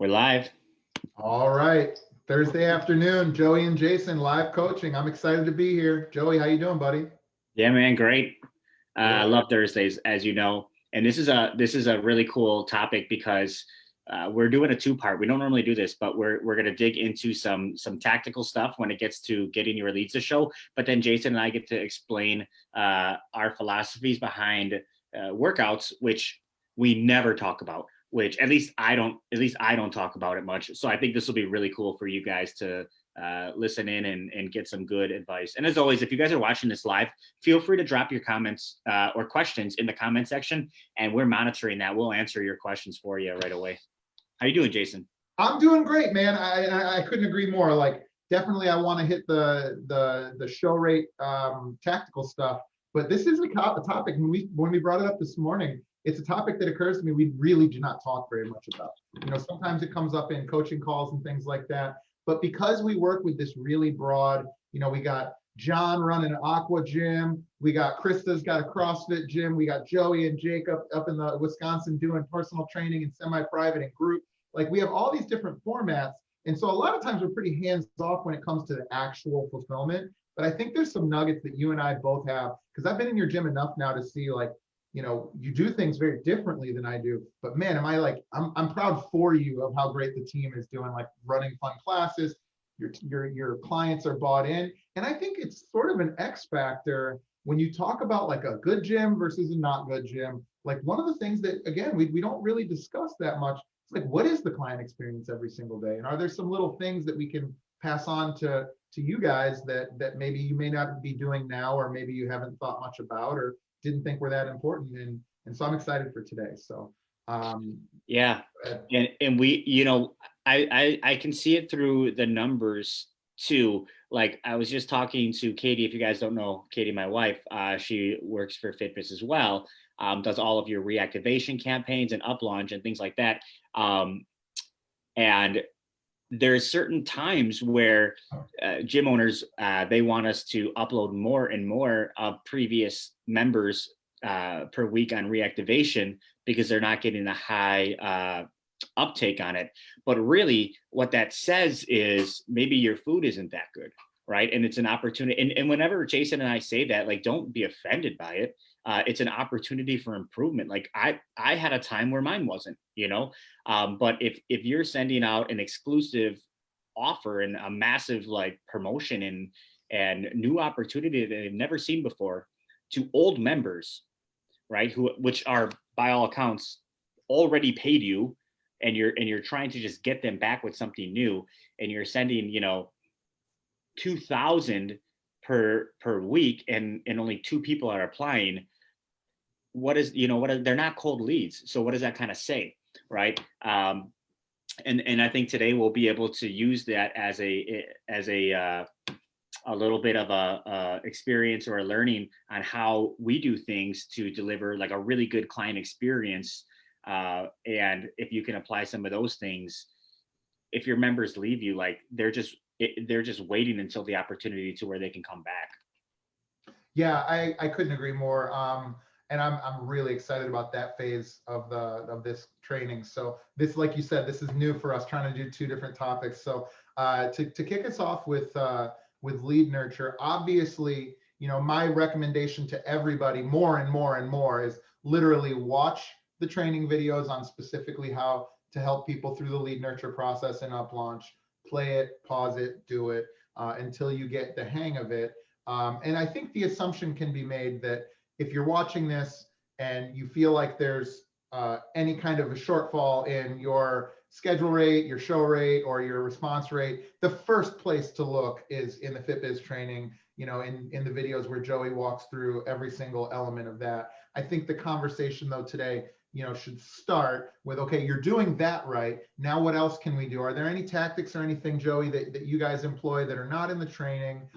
We're live. All right. Thursday afternoon, Joey and Jason live coaching. I'm excited to be here. Joey, how you doing, buddy? Yeah, man, great. I Good. love Thursdays, as you know, and this is a really cool topic because we're doing a two-part. We don't normally do this, but we're gonna dig into some tactical stuff when it gets to getting your leads to show. But then Jason and I get to explain our philosophies behind workouts, which we never talk about. Which at least I don't talk about it much. So I think this will be really cool for you guys to listen in and get some good advice. And as always, if you guys are watching this live, feel free to drop your comments or questions in the comment section, and we're monitoring that. We'll answer your questions for you right away. How you doing, Jason? I'm doing great, man. I couldn't agree more. Like, definitely, I want to hit the show rate tactical stuff. But this is a topic when we brought it up this morning. It's a topic that occurs to me we really do not talk very much about. Sometimes it comes up in coaching calls and things like that. But because we work with this really broad, we got John running an aqua gym. We got Krista's got a CrossFit gym. We got Joey and Jacob up in the Wisconsin doing personal training and semi-private and group. Like, we have all these different formats. And so a lot of times we're pretty hands off when it comes to the actual fulfillment. But I think there's some nuggets that you and I both have, because I've been in your gym enough now to see, like, you do things very differently than I do. But man, I'm proud for you of how great the team is doing, like running fun classes. Your clients are bought in. And I think it's sort of an X factor when you talk about like a good gym versus a not good gym. Like, one of the things that, again, we don't really discuss that much, it's like, what is the client experience every single day? And are there some little things that we can pass on to you guys that maybe you may not be doing now, or maybe you haven't thought much about or didn't think were that important? And so I'm excited for today. So Yeah, and we, I can see it through the numbers too. Like, I was just talking to Katie. If you guys don't know Katie, my wife, she works for Fitbits as well. Does all of your reactivation campaigns and up launch and things like that. And there's certain times where gym owners, they want us to upload more and more of previous members per week on reactivation, because they're not getting a high uptake on it. But really what that says is maybe your food isn't that good, right? And it's an opportunity. And whenever Jason and I say that, like, don't be offended by it. It's an opportunity for improvement. Like, I had a time where mine wasn't, but if you're sending out an exclusive offer and a massive like promotion and new opportunity that they've never seen before to old members, right, which are by all accounts already paid you, and you're trying to just get them back with something new, and you're sending 2,000 per week, and only 2 people are applying. They're not cold leads. So what does that kind of say, right? And I think today we'll be able to use that as a little bit of a experience or a learning on how we do things to deliver like a really good client experience. And if you can apply some of those things, if your members leave you, like, they're just waiting until the opportunity to where they can come back. Yeah, I couldn't agree more. And I'm really excited about that phase of this training. So this, like you said, this is new for us, trying to do 2 different topics. So to kick us off with lead nurture, obviously, my recommendation to everybody more and more and more is literally watch the training videos on specifically how to help people through the lead nurture process and up launch. Play it, pause it, do it until you get the hang of it. And I think the assumption can be made that if you're watching this and you feel like there's any kind of a shortfall in your schedule rate, your show rate, or your response rate, the first place to look is in the FitBiz training, in the videos where Joey walks through every single element of that. I think the conversation, though, today, should start with, okay, you're doing that right. Now, what else can we do? Are there any tactics or anything, Joey, that you guys employ that are not in the training,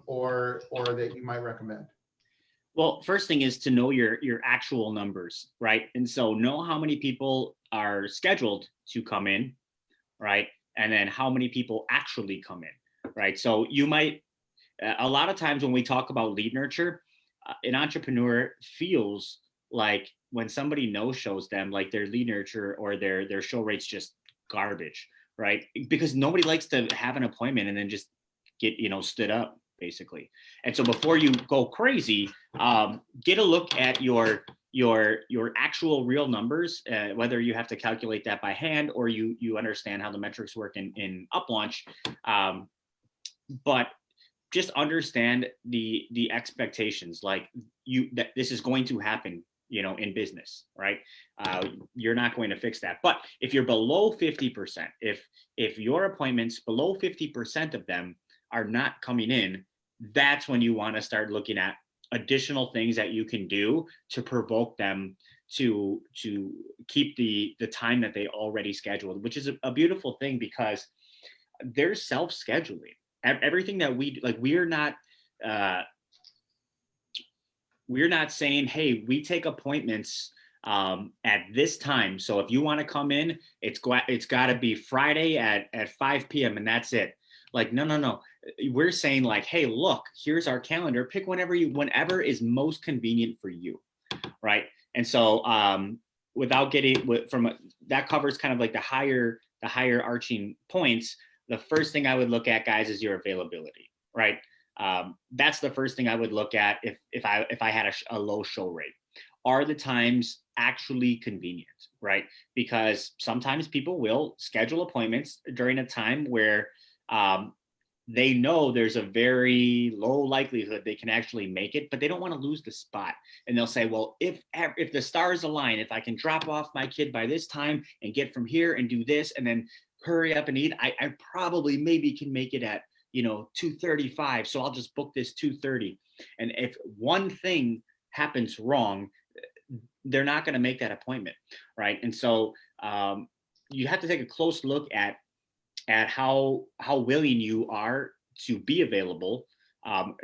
or that you might recommend? Well, first thing is to know your actual numbers, right? And so know how many people are scheduled to come in, right? And then how many people actually come in, right? So you might, a lot of times when we talk about lead nurture, an entrepreneur feels like when somebody no shows them, like their lead nurture or their show rates just garbage, right? Because nobody likes to have an appointment and then just get, stood up basically. And so before you go crazy, get a look at your actual real numbers, whether you have to calculate that by hand or you understand how the metrics work in UpLaunch. But just understand the expectations, like that this is going to happen, in business, right? You're not going to fix that. But if you're below 50%, if your appointments below 50% of them are not coming in, that's when you want to start looking at additional things that you can do to provoke them to keep the time that they already scheduled, which is a beautiful thing, because they're self-scheduling. Everything that we like, we're not saying, hey, we take appointments at this time, so if you want to come in, it's got to be Friday at 5 p.m. and that's it. Like, no. We're saying, like, hey, look, here's our calendar. Pick whenever is most convenient for you, right? And so without getting that covers kind of like the higher arching points. The first thing I would look at, guys, is your availability, right? That's the first thing I would look at if I had a low show rate. Are the times actually convenient, right? Because sometimes people will schedule appointments during a time where they know there's a very low likelihood they can actually make it, but they don't want to lose the spot. And they'll say, well, if the stars align, if I can drop off my kid by this time and get from here and do this and then hurry up and eat, I probably maybe can make it at 2:35, so I'll just book this 2:30. And if one thing happens wrong, they're not going to make that appointment, right? And so you have to take a close look at how willing you are to be available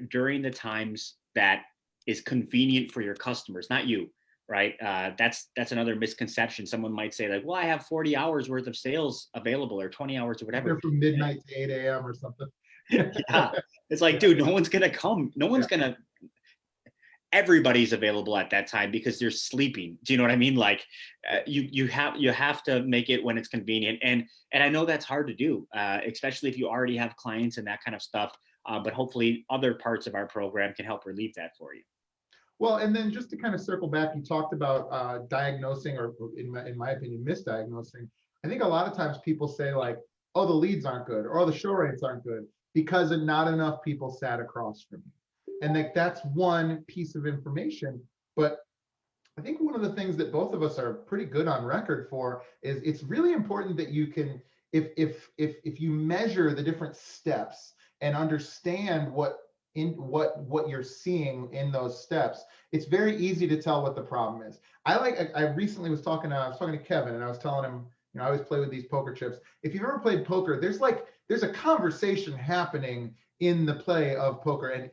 during the times that is convenient for your customers, not you, right? That's another misconception. Someone might say, like, well, I have 40 hours worth of sales available, or 20 hours or whatever. They're from midnight to 8 a.m. or something. Yeah, it's like, dude, no one's gonna come. No one's gonna. Everybody's available at that time because they're sleeping. Do you know what I mean? Like, you have to make it when it's convenient, and I know that's hard to do, especially if you already have clients and that kind of stuff. But hopefully, other parts of our program can help relieve that for you. Well, and then just to kind of circle back, you talked about diagnosing, or in my opinion, misdiagnosing. I think a lot of times people say, like, oh, the leads aren't good, or the show rates aren't good because not enough people sat across from you. And that's one piece of information. But I think one of the things that both of us are pretty good on record for is it's really important that you can, if you measure the different steps and understand what you're seeing in those steps, it's very easy to tell what the problem is. I recently was talking to Kevin, and I was telling him, I always play with these poker chips. If you've ever played poker, there's a conversation happening in the play of poker, and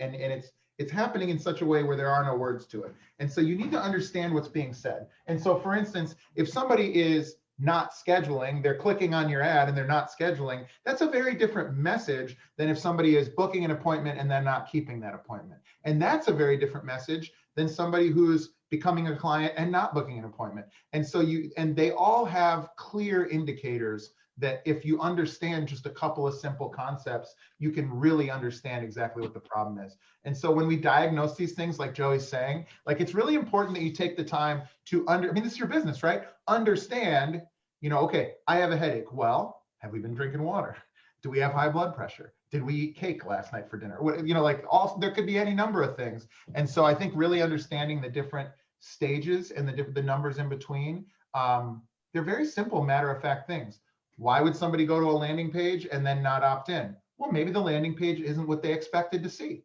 it's happening in such a way where there are no words to it. And so you need to understand what's being said. And so, for instance, if somebody is not scheduling, they're clicking on your ad and they're not scheduling, that's a very different message than if somebody is booking an appointment and then not keeping that appointment. And that's a very different message than somebody who's becoming a client and not booking an appointment. And so they all have clear indicators that if you understand just a couple of simple concepts, you can really understand exactly what the problem is. And so when we diagnose these things, like Joey's saying, like, it's really important that you take the time to this is your business, right? Understand, okay, I have a headache. Well, have we been drinking water? Do we have high blood pressure? Did we eat cake last night for dinner? There could be any number of things. And so I think really understanding the different stages and the numbers in between, they're very simple, matter-of-fact things. Why would somebody go to a landing page and then not opt in? Well, maybe the landing page isn't what they expected to see.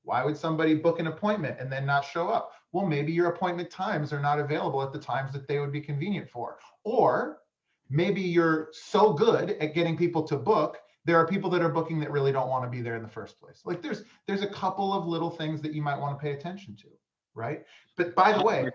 Why would somebody book an appointment and then not show up? Well, maybe your appointment times are not available at the times that they would be convenient for. Or maybe you're so good at getting people to book, there are people that are booking that really don't want to be there in the first place. Like, there's a couple of little things that you might want to pay attention to, right? But by the way,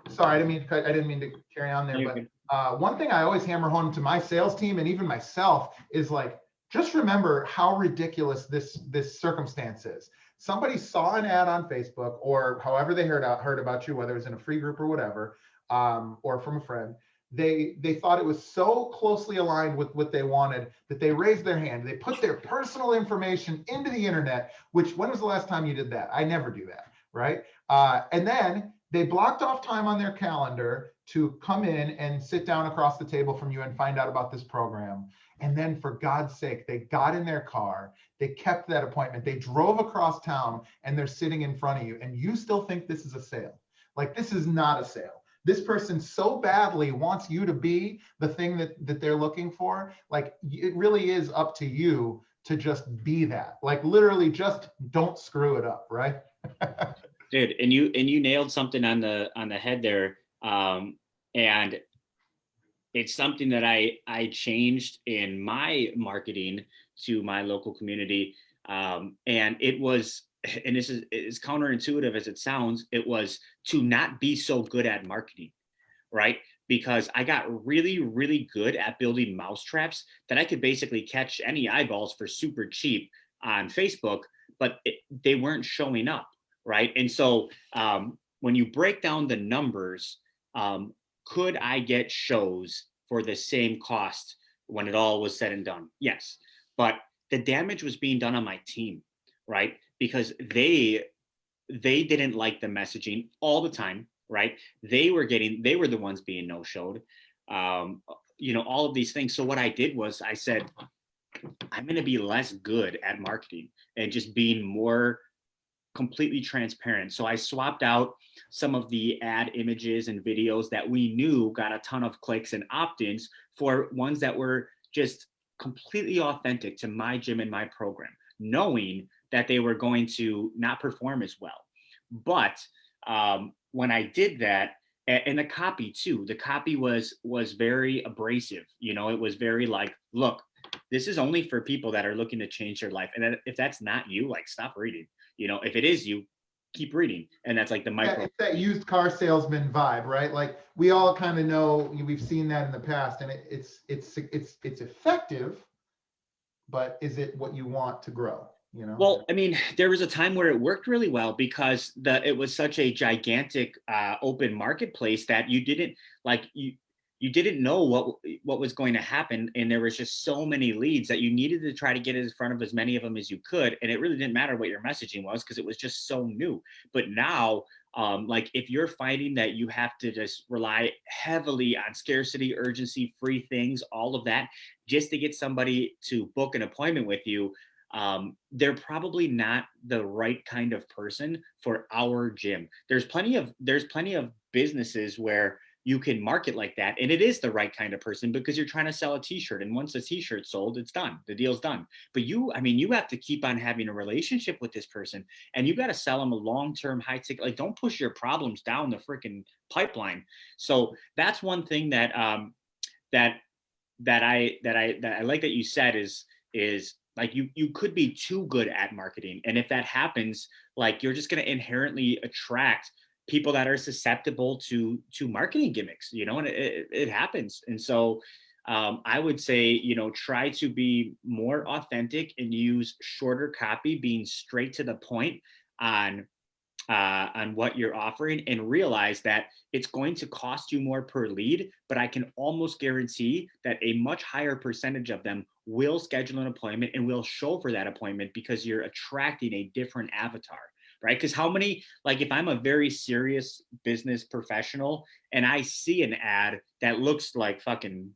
sorry, I didn't mean to carry on there, but one thing I always hammer home to my sales team and even myself is, like, just remember how ridiculous this circumstance is. Somebody saw an ad on Facebook, or however they heard about you, whether it was in a free group or whatever, or from a friend. they thought it was so closely aligned with what they wanted that they raised their hand. They put their personal information into the internet, which, when was the last time you did that? I never do that, right? And then they blocked off time on their calendar to come in and sit down across the table from you and find out about this program. And then, for God's sake, they got in their car, they kept that appointment, they drove across town, and they're sitting in front of you, and you still think this is a sale. Like, this is not a sale. This person so badly wants you to be the thing that they're looking for. Like, it really is up to you to just be that. Like, literally, just don't screw it up, right? Dude, and you nailed something on the head there. And it's something that I changed in my marketing to my local community. And it was, and this is as counterintuitive as it sounds, it was to not be so good at marketing, right? Because I got really, really good at building mousetraps that I could basically catch any eyeballs for super cheap on Facebook, but they weren't showing up, right? And so when you break down the numbers, could I get shows for the same cost when it all was said and done? Yes, but the damage was being done on my team, right? Because they didn't like the messaging all the time, right? They were the ones being no-showed, all of these things. So what I did was I said, I'm going to be less good at marketing and just being more completely transparent. So I swapped out some of the ad images and videos that we knew got a ton of clicks and opt-ins for ones that were just completely authentic to my gym and my program, knowing that they were going to not perform as well. But when I did that, and the copy too, the copy was very abrasive. It was very like, look, this is only for people that are looking to change their life. And if that's not you, like, stop reading. If it is you, keep reading. And that's like the micro. Yeah, it's that used car salesman vibe, right? Like, we all kind of know, we've seen that in the past, and it's effective, but is it what you want to grow? Well, I mean, there was a time where it worked really well because it was such a gigantic open marketplace that you didn't know what was going to happen, and there was just so many leads that you needed to try to get in front of as many of them as you could, and it really didn't matter what your messaging was because it was just so new. But now, like, if you're finding that you have to just rely heavily on scarcity, urgency, free things, all of that, just to get somebody to book an appointment with you, they're probably not the right kind of person for our gym. There's plenty of businesses where you can market like that, and it is the right kind of person because you're trying to sell a t-shirt, and once the t-shirt's sold, it's done, the deal's done. But you have to keep on having a relationship with this person, and you got to sell them a long-term high ticket. Like, don't push your problems down the freaking pipeline. So that's one thing that I like that you said is like, you could be too good at marketing, and if that happens, like, you're just going to inherently attract people that are susceptible to marketing gimmicks, and it happens. And so I would say, try to be more authentic and use shorter copy, being straight to the point on what you're offering, and realize that it's going to cost you more per lead, but I can almost guarantee that a much higher percentage of them will schedule an appointment and will show for that appointment because you're attracting a different avatar. Right? Because how many, like, if I'm a very serious business professional and I see an ad that looks like fucking,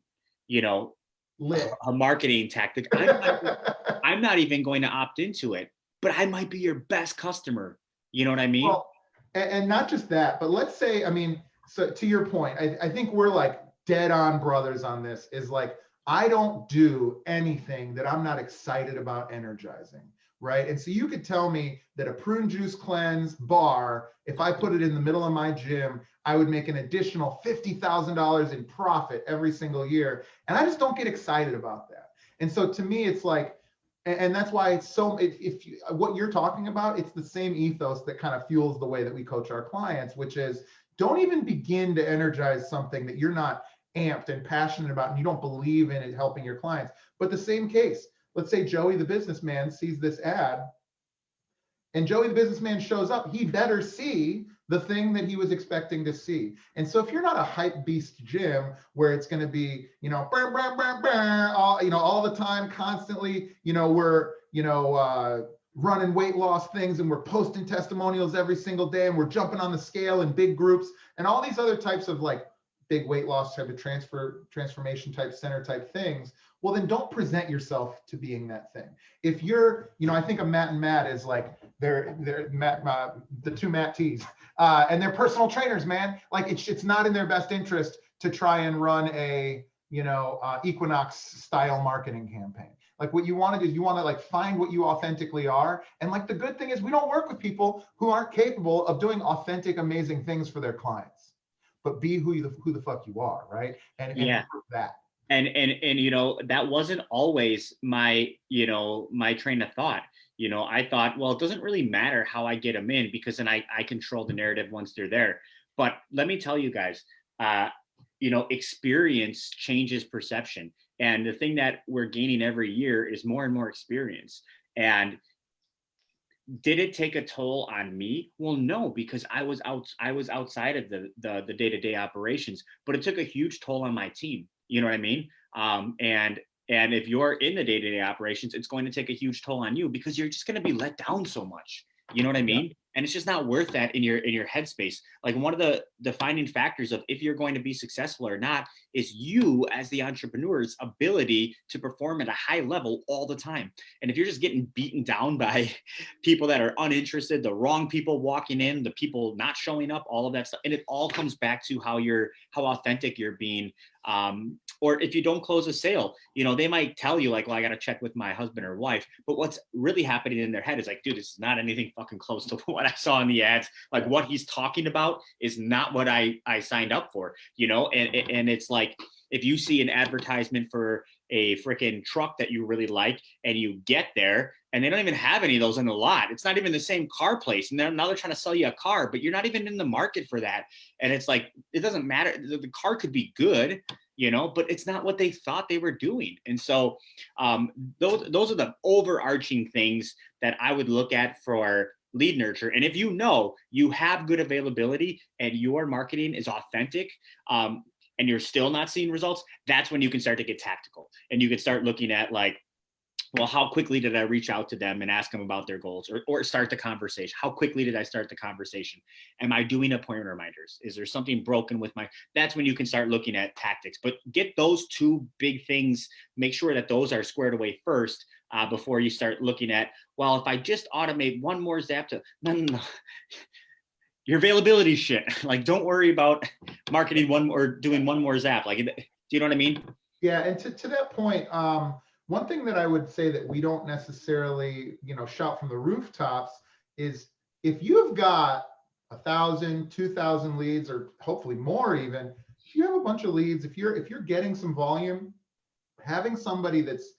lit, a marketing tactic, I'm not even going to opt into it, but I might be your best customer. You know what I mean? Well, and not just that, but let's say, so to your point, I think we're like dead on brothers on this, is like, I don't do anything that I'm not excited about energizing. Right. And so you could tell me that a prune juice cleanse bar, if I put it in the middle of my gym, I would make an additional $50,000 in profit every single year. And I just don't get excited about that. And so to me, it's like, and that's why it's so, what you're talking about, it's the same ethos that kind of fuels the way that we coach our clients, which is, don't even begin to energize something that you're not amped and passionate about, and you don't believe in it helping your clients. But the same case, let's say Joey the businessman sees this ad, and Joey the businessman shows up. He better see the thing that he was expecting to see. And so if you're not a hype beast gym where it's going to be, burr, burr, burr, burr, all the time, constantly, we're, running weight loss things and we're posting testimonials every single day and we're jumping on the scale in big groups and all these other types of like big weight loss type of transformation type center type things, well, then don't present yourself to being that thing. If you're, I think of Matt and Matt as like they're Matt, the two Matt T's, and they're personal trainers, man. Like it's not in their best interest to try and run a, Equinox style marketing campaign. Like what you want to do is you want to like find what you authentically are. And like the good thing is we don't work with people who aren't capable of doing authentic, amazing things for their clients. But be who the fuck you are, right? And prove that. And that wasn't always my my train of thought. I thought, well, it doesn't really matter how I get them in because then I control the narrative once they're there. But let me tell you guys, experience changes perception. And the thing that we're gaining every year is more and more experience. And did it take a toll on me? Well, no, because I was outside of the day-to-day operations, but it took a huge toll on my team. You know what I mean? And if you're in the day-to-day operations, it's going to take a huge toll on you because you're just going to be let down so much. You know what I mean? Yeah. And it's just not worth that in your headspace. Like one of the defining factors of if you're going to be successful or not is you as the entrepreneur's ability to perform at a high level all the time. And if you're just getting beaten down by people that are uninterested, the wrong people walking in, the people not showing up, all of that stuff, and it all comes back to how authentic you're being. Or if you don't close a sale, they might tell you like, well, I got to check with my husband or wife. But what's really happening in their head is like, dude, this is not anything fucking close to what I saw in the ads. Like what he's talking about is not what I signed up for, and it's like, if you see an advertisement for a freaking truck that you really like and you get there and they don't even have any of those in the lot, it's not even the same car place. And now they're trying to sell you a car, but you're not even in the market for that. And it's like, it doesn't matter. The car could be good, but it's not what they thought they were doing. And so those are the overarching things that I would look at for lead nurture. And if you have good availability and your marketing is authentic, and you're still not seeing results, that's when you can start to get tactical. And you can start looking at like, well, how quickly did I reach out to them and ask them about their goals or start the conversation? How quickly did I start the conversation? Am I doing appointment reminders? Is there something broken with that's when you can start looking at tactics. But get those two big things, make sure that those are squared away first before you start looking at, well, if I just automate one more zap to, no. Your availability shit. Like, don't worry about marketing one or doing one more zap. Like, do you know what I mean? Yeah. And to that point, one thing that I would say that we don't necessarily, shout from the rooftops is if you've got 1,000, 2,000 leads, or hopefully more even, if you have a bunch of leads, if you're getting some volume, having somebody that's,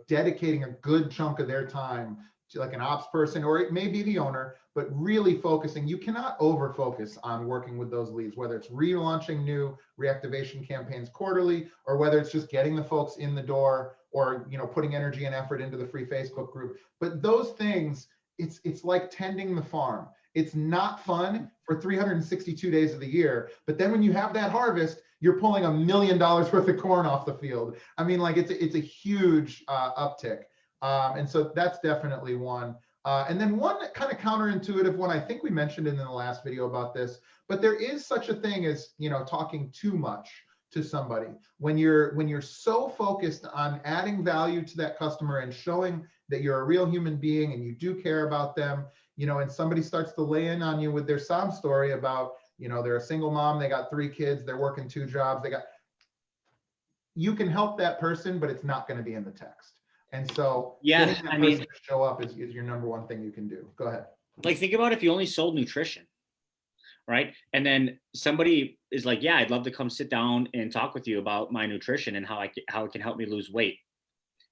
dedicating a good chunk of their time to like an ops person, or it may be the owner, but really focusing, you cannot over focus on working with those leads, whether it's relaunching new reactivation campaigns quarterly, or whether it's just getting the folks in the door, or putting energy and effort into the free Facebook group. But those things, it's like tending the farm. It's not fun for 362 days of the year, but then when you have that harvest, you're pulling $1 million worth of corn off the field. I mean, like it's a huge uptick. And so that's definitely one. And then one kind of counterintuitive one, I think we mentioned in the last video about this, but there is such a thing as, talking too much to somebody. When you're so focused on adding value to that customer and showing that you're a real human being and you do care about them, and somebody starts to lay in on you with their sob story about, they're a single mom, they got 3 kids, they're working 2 jobs, you can help that person, but it's not going to be in the text. And so yeah, I mean, to show up is your number one thing you can do. Go ahead. Like, think about if you only sold nutrition, right? And then somebody is like, yeah, I'd love to come sit down and talk with you about my nutrition and how it can help me lose weight.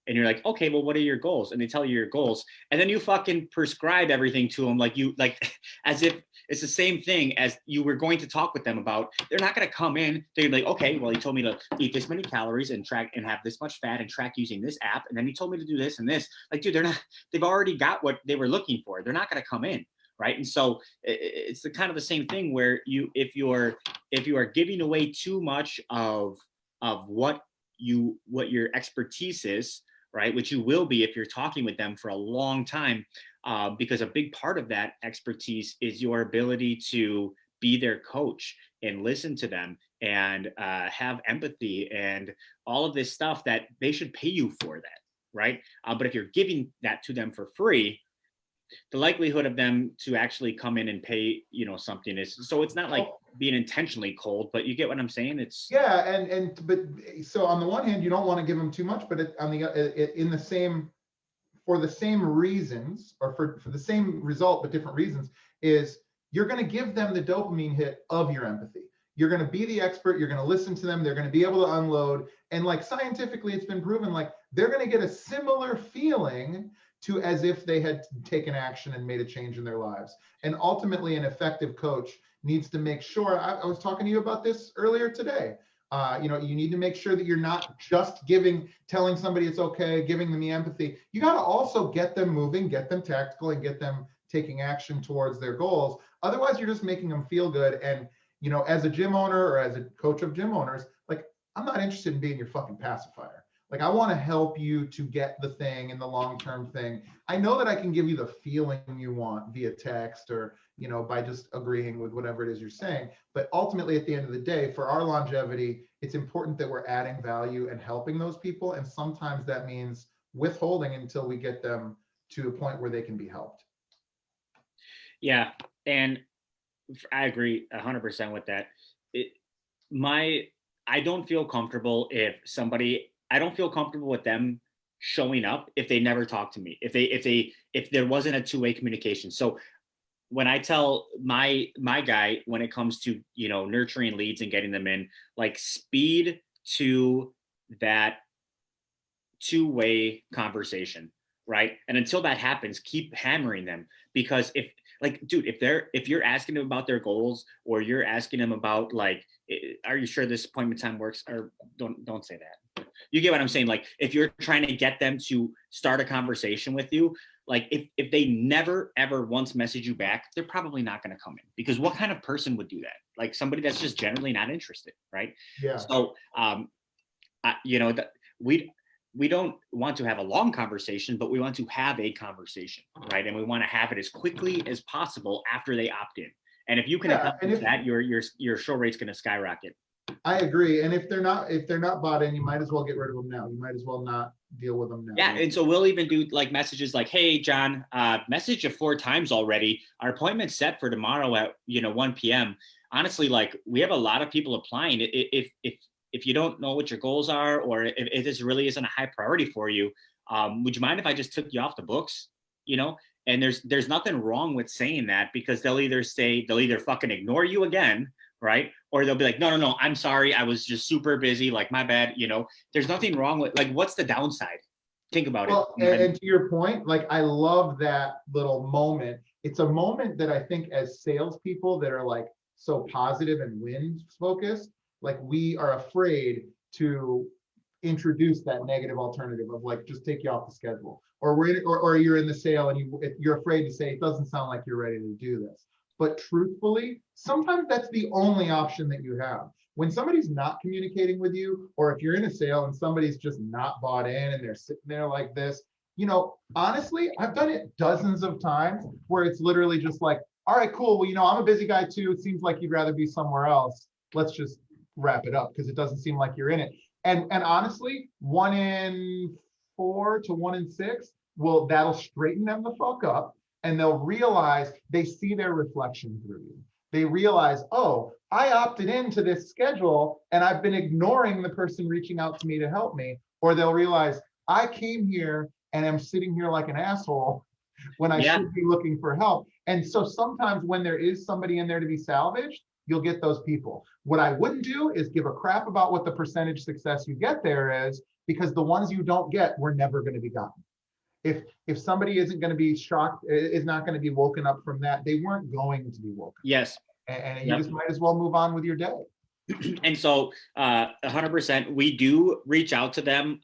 And you're like, okay, well, what are your goals? And they tell you your goals. And then you fucking prescribe everything to them as if it's the same thing as you were going to talk with them about. They're not going to come in. They're like, okay, well, he told me to eat this many calories and track and have this much fat and track using this app. And then he told me to do this and this. Like, dude, they've already got what they were looking for. They're not going to come in. right? And so it's the kind of the same thing where if you are giving away too much of what your expertise is, right, which you will be if you're talking with them for a long time, because a big part of that expertise is your ability to be their coach and listen to them and have empathy and all of this stuff that they should pay you for that, right? But if you're giving that to them for free, the likelihood of them to actually come in and pay, something is, so it's not like being intentionally cold, but you get what I'm saying? It's Yeah, but so on the one hand, you don't want to give them too much, but for the same reasons, or for the same result but different reasons, is you're going to give them the dopamine hit of your empathy. You're going to be the expert, you're going to listen to them, they're going to be able to unload, and like scientifically it's been proven, like they're going to get a similar feeling to as if they had taken action and made a change in their lives. And ultimately, an effective coach needs to make sure, I was talking to you about this earlier today, you need to make sure that you're not just telling somebody it's okay, giving them the empathy. You got to also get them moving, get them tactical, and get them taking action towards their goals. Otherwise, you're just making them feel good. And, as a gym owner or as a coach of gym owners, like, I'm not interested in being your fucking pacifier. Like, I want to help you to get the thing and the long-term thing. I know that I can give you the feeling you want via text or, by just agreeing with whatever it is you're saying. But ultimately, at the end of the day, for our longevity, it's important that we're adding value and helping those people. And sometimes that means withholding until we get them to a point where they can be helped. Yeah. And I agree 100% with that. I don't feel comfortable I don't feel comfortable with them showing up if they never talk to me, if there wasn't a two-way communication. So when I tell my guy, when it comes to, nurturing leads and getting them in, like, speed to that two-way conversation, right? And until that happens, keep hammering them, because if you're asking them about their goals, or you're asking them about, like, are you sure this appointment time works, or don't say that. You get what I'm saying? Like, if you're trying to get them to start a conversation with you, like, if they never ever once message you back, they're probably not going to come in, because what kind of person would do that? Like, somebody that's just generally not interested, right? Yeah. So we don't want to have a long conversation, but we want to have a conversation, right? And we want to have it as quickly as possible after they opt in. And if you can accomplish that, your show rate's going to skyrocket. I agree. And if they're not bought in, you might as well get rid of them now. You might as well not deal with them now. Yeah. And so we'll even do, like, messages like, hey, John, messaged you 4 times already. Our appointment's set for tomorrow at 1 p.m. Honestly, like, we have a lot of people applying. If you don't know what your goals are, or if this really isn't a high priority for you, would you mind if I just took you off the books? And there's nothing wrong with saying that, because they'll either fucking ignore you again, right? Or they'll be like, no, I'm sorry, I was just super busy, like, my bad. There's nothing wrong with, like, what's the downside? Think about it. And to your point, like, I love that little moment. It's a moment that I think, as salespeople that are, like, so positive and win focused, like, we are afraid to introduce that negative alternative of, like, just take you off the schedule, or you're in the sale and you're afraid to say, it doesn't sound like you're ready to do this. But truthfully, sometimes that's the only option that you have. When somebody's not communicating with you, or if you're in a sale and somebody's just not bought in and they're sitting there like this, honestly, I've done it dozens of times where it's literally just like, all right, cool. Well, I'm a busy guy too. It seems like you'd rather be somewhere else. Let's just wrap it up, because it doesn't seem like you're in it. And honestly, 1 in 4 to 1 in 6, that'll straighten them the fuck up. And they'll realize, they see their reflection through you. They realize, oh, I opted into this schedule and I've been ignoring the person reaching out to me to help me. Or they'll realize, I came here and I'm sitting here like an asshole when I should be looking for help. And so sometimes when there is somebody in there to be salvaged, you'll get those people. What I wouldn't do is give a crap about what the percentage success you get there is, because the ones you don't get were never going to be gotten. If somebody isn't going to be shocked, is not going to be woken up from that, they weren't going to be woken. Yes. And you just might as well move on with your day. And so 100%, we do reach out to them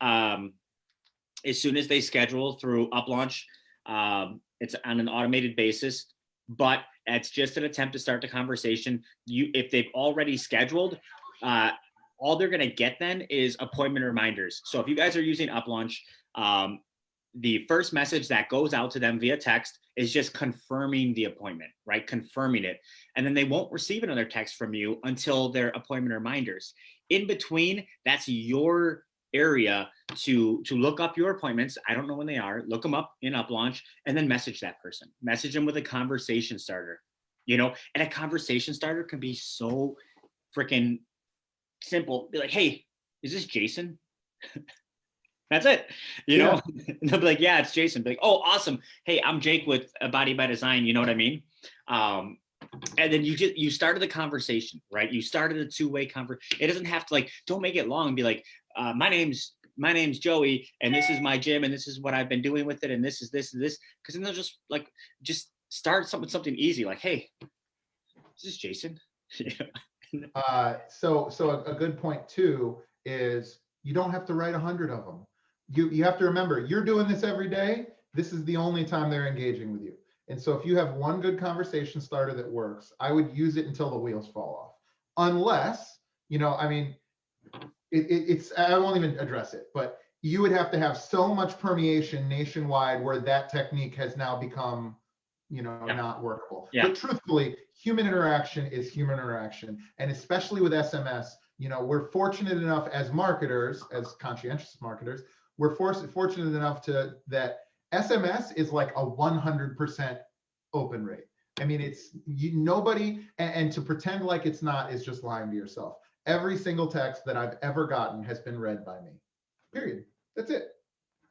as soon as they schedule through UpLaunch. It's on an automated basis. but it's just an attempt to start the conversation. If they've already scheduled, all they're going to get then is appointment reminders. So if you guys are using UpLaunch, the first message that goes out to them via text is just confirming the appointment, right? Confirming it. And then they won't receive another text from you until their appointment reminders. In between, that's your area to look up your appointments. I don't know when they are. Look them up in UpLaunch and then message that person. Message them with a conversation starter, and a conversation starter can be so freaking simple. Be like, hey, is this Jason? That's it. And they'll be like, yeah, it's Jason. Be like, oh, awesome. Hey, I'm Jake with Body by Design. You know what I mean? And then you started the conversation, right? You started a two-way conversation. It doesn't have to don't make it long and be like, my name's Joey, and this is my gym, and this is what I've been doing with it, and this is this and this. Because then they'll just start something easy, like, hey, this is Jason. So a good point too is you don't have to write 100 of them. You have to remember, you're doing this every day. This is the only time they're engaging with you. And so if you have one good conversation starter that works, I would use it until the wheels fall off. Unless, I won't even address it, but you would have to have so much permeation nationwide where that technique has now become, not workable. Yeah. But truthfully, human interaction is human interaction. And especially with SMS, we're fortunate enough as marketers, as conscientious marketers, we're fortunate enough that SMS is like a 100% open rate. I mean, it's nobody, and to pretend like it's not is just lying to yourself. Every single text that I've ever gotten has been read by me, period. That's it.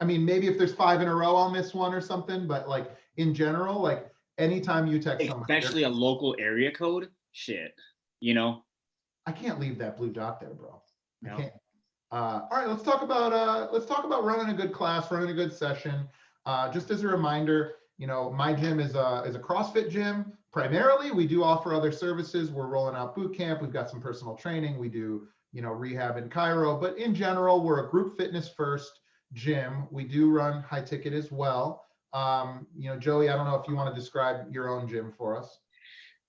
I mean, maybe if there's 5 in a row, I'll miss one or something, but in general, anytime you text someone, especially a local area code, shit, I can't leave that blue dot there, bro. No. I can't. All right, let's talk about running a good class, running a good session. Just as a reminder, my gym is a CrossFit gym. Primarily, we do offer other services. We're rolling out boot camp. We've got some personal training. We do, rehab in Cairo. But in general, we're a group fitness first gym. We do run high ticket as well. Joey, I don't know if you want to describe your own gym for us.